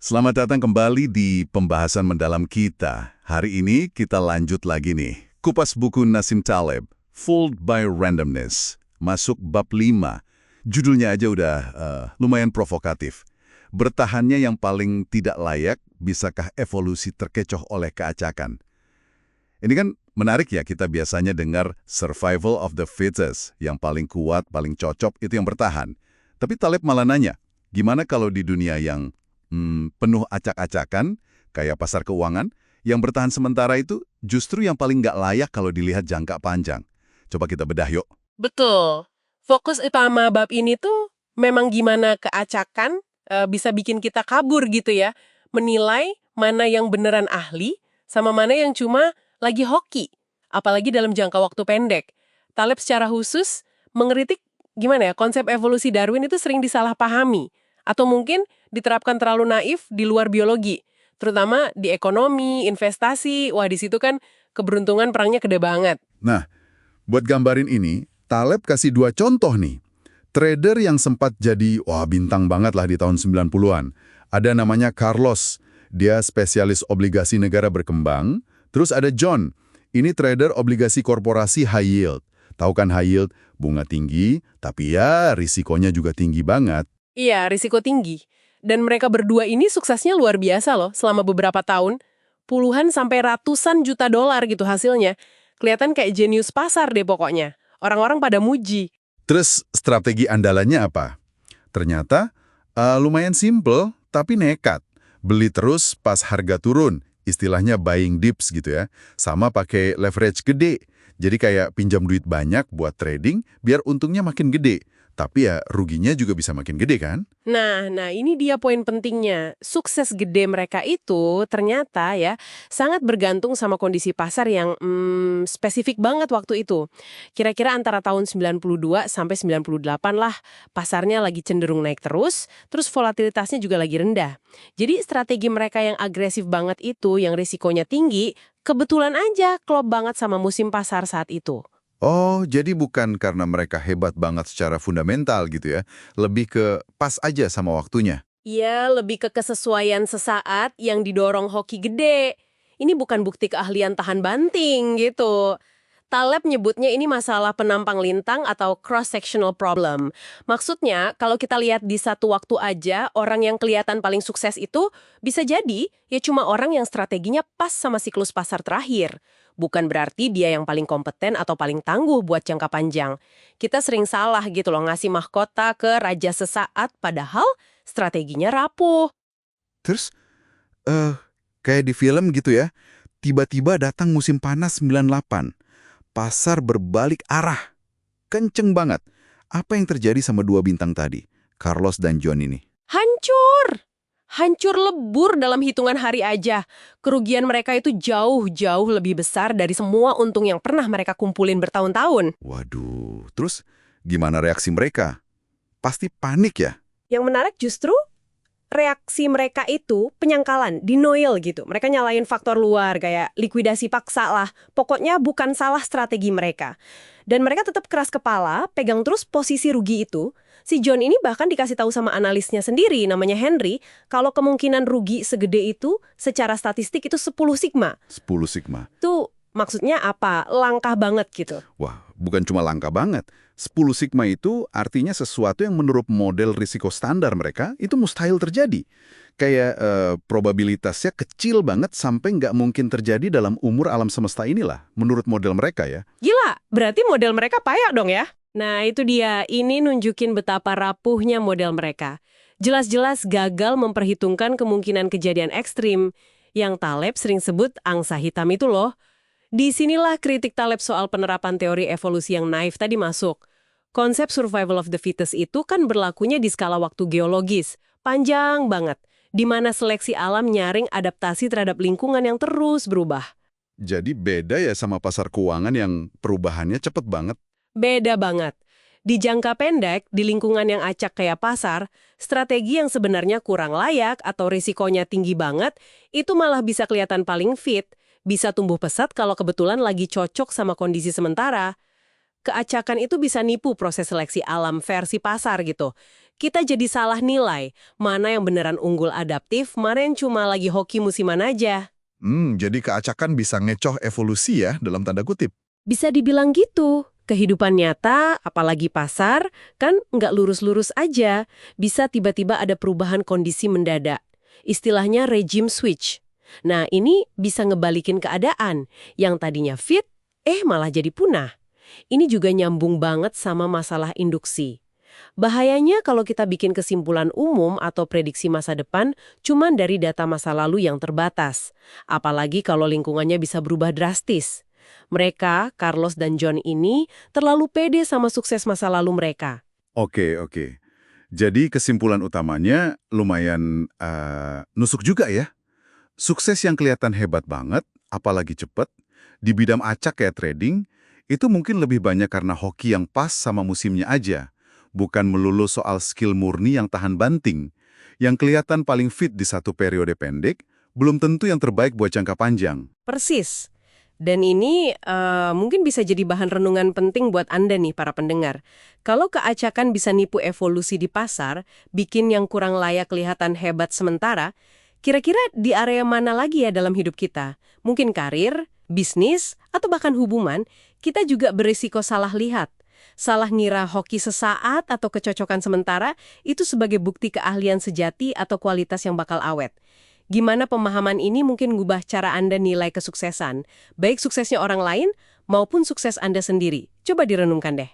Selamat datang kembali di pembahasan mendalam kita. Hari ini kita lanjut lagi nih. Kupas buku Nassim Taleb, Fooled by Randomness. Masuk bab 5. Judulnya aja udah lumayan provokatif. Bertahannya yang paling tidak layak, bisakah evolusi terkecoh oleh keacakan? Ini kan menarik ya, kita biasanya dengar survival of the fittest. Yang paling kuat, paling cocok, itu yang bertahan. Tapi Taleb malah nanya, gimana kalau di dunia yang penuh acak-acakan, kayak pasar keuangan, yang bertahan sementara itu justru yang paling nggak layak kalau dilihat jangka panjang. Coba kita bedah yuk. Betul. Fokus utama bab ini tuh memang gimana keacakan bisa bikin kita kabur gitu ya. Menilai mana yang beneran ahli sama mana yang cuma lagi hoki. Apalagi dalam jangka waktu pendek. Taleb secara khusus mengkritik gimana ya, konsep evolusi Darwin itu sering disalahpahami. Atau mungkin diterapkan terlalu naif di luar biologi. Terutama di ekonomi, investasi, wah di situ kan keberuntungan perangnya gede banget. Nah, buat gambarin ini, Taleb kasih 2 contoh nih. Trader yang sempat jadi, bintang banget lah di tahun 90-an. Ada namanya Carlos, dia spesialis obligasi negara berkembang. Terus ada John, ini trader obligasi korporasi high yield. Tahu kan high yield, bunga tinggi, tapi ya risikonya juga tinggi banget. Iya, risiko tinggi. Dan mereka berdua ini suksesnya luar biasa loh selama beberapa tahun. Puluhan sampai ratusan juta dolar gitu hasilnya. Kelihatan kayak jenius pasar deh pokoknya. Orang-orang pada muji. Terus strategi andalannya apa? Ternyata lumayan simple tapi nekat. Beli terus pas harga turun, istilahnya buying dips gitu ya. Sama pakai leverage gede. Jadi kayak pinjam duit banyak buat trading biar untungnya makin gede. Tapi ya ruginya juga bisa makin gede kan? Nah, ini dia poin pentingnya. Sukses gede mereka itu ternyata ya sangat bergantung sama kondisi pasar yang spesifik banget waktu itu. Kira-kira antara tahun 92 sampai 98 lah, pasarnya lagi cenderung naik terus volatilitasnya juga lagi rendah. Jadi strategi mereka yang agresif banget itu, yang risikonya tinggi, kebetulan aja klop banget sama musim pasar saat itu. Oh, jadi bukan karena mereka hebat banget secara fundamental gitu ya. Lebih ke pas aja sama waktunya. Iya, lebih ke kesesuaian sesaat yang didorong hoki gede. Ini bukan bukti keahlian tahan banting gitu. Taleb nyebutnya ini masalah penampang lintang atau cross-sectional problem. Maksudnya, kalau kita lihat di satu waktu aja, orang yang kelihatan paling sukses itu bisa jadi ya cuma orang yang strateginya pas sama siklus pasar terakhir. Bukan berarti dia yang paling kompeten atau paling tangguh buat jangka panjang. Kita sering salah gitu loh ngasih mahkota ke raja sesaat, padahal strateginya rapuh. Terus, eh kayak di film gitu ya, tiba-tiba datang musim panas 98. Pasar berbalik arah. Kenceng banget. Apa yang terjadi sama 2 bintang tadi, Carlos dan John ini? Hancur! Hancur lebur dalam hitungan hari aja. Kerugian mereka itu jauh-jauh lebih besar dari semua untung yang pernah mereka kumpulin bertahun-tahun. Waduh, terus gimana reaksi mereka? Pasti panik ya? Yang menarik justru reaksi mereka itu penyangkalan, denial gitu. Mereka nyalain faktor luar, kayak likuidasi paksa lah. Pokoknya bukan salah strategi mereka. Dan mereka tetap keras kepala, pegang terus posisi rugi itu. Si John ini bahkan dikasih tahu sama analisnya sendiri, namanya Henry, kalau kemungkinan rugi segede itu, secara statistik itu 10 sigma. 10 sigma. Itu maksudnya apa? Langkah banget gitu. Wah, bukan cuma langka banget. 10 sigma itu artinya sesuatu yang menurut model risiko standar mereka itu mustahil terjadi. Kayak probabilitasnya kecil banget sampai nggak mungkin terjadi dalam umur alam semesta inilah, menurut model mereka ya. Gila, berarti model mereka payah dong ya? Nah itu dia, ini nunjukin betapa rapuhnya model mereka. Jelas-jelas gagal memperhitungkan kemungkinan kejadian ekstrim. Yang Taleb sering sebut angsa hitam itu loh. Disinilah kritik Taleb soal penerapan teori evolusi yang naif tadi masuk. Konsep survival of the fittest itu kan berlakunya di skala waktu geologis. Panjang banget. Di mana seleksi alam nyaring adaptasi terhadap lingkungan yang terus berubah. Jadi beda ya sama pasar keuangan yang perubahannya cepet banget. Beda banget. Di jangka pendek, di lingkungan yang acak kayak pasar, strategi yang sebenarnya kurang layak atau risikonya tinggi banget, itu malah bisa kelihatan paling fit, bisa tumbuh pesat kalau kebetulan lagi cocok sama kondisi sementara. Keacakan itu bisa nipu proses seleksi alam versi pasar gitu. Kita jadi salah nilai, mana yang beneran unggul adaptif, mana yang cuma lagi hoki musiman aja. Jadi keacakan bisa ngecoh evolusi ya, dalam tanda kutip. Bisa dibilang gitu. Kehidupan nyata, apalagi pasar, kan nggak lurus-lurus aja. Bisa tiba-tiba ada perubahan kondisi mendadak. Istilahnya regime switch. Nah, ini bisa ngebalikin keadaan. Yang tadinya fit, malah jadi punah. Ini juga nyambung banget sama masalah induksi. Bahayanya kalau kita bikin kesimpulan umum atau prediksi masa depan cuman dari data masa lalu yang terbatas. Apalagi kalau lingkungannya bisa berubah drastis. Mereka, Carlos dan John ini, terlalu pede sama sukses masa lalu mereka. Oke. Jadi kesimpulan utamanya lumayan nusuk juga ya. Sukses yang kelihatan hebat banget, apalagi cepet, di bidang acak kayak trading, itu mungkin lebih banyak karena hoki yang pas sama musimnya aja. Bukan melulu soal skill murni yang tahan banting. Yang kelihatan paling fit di satu periode pendek, belum tentu yang terbaik buat jangka panjang. Persis. Dan ini mungkin bisa jadi bahan renungan penting buat Anda nih, para pendengar. Kalau keacakan bisa nipu evolusi di pasar, bikin yang kurang layak kelihatan hebat sementara, kira-kira di area mana lagi ya dalam hidup kita? Mungkin karir, bisnis, atau bahkan hubungan, kita juga berisiko salah lihat. Salah ngira hoki sesaat atau kecocokan sementara itu sebagai bukti keahlian sejati atau kualitas yang bakal awet. Gimana pemahaman ini mungkin ngubah cara Anda nilai kesuksesan, baik suksesnya orang lain maupun sukses Anda sendiri. Coba direnungkan deh.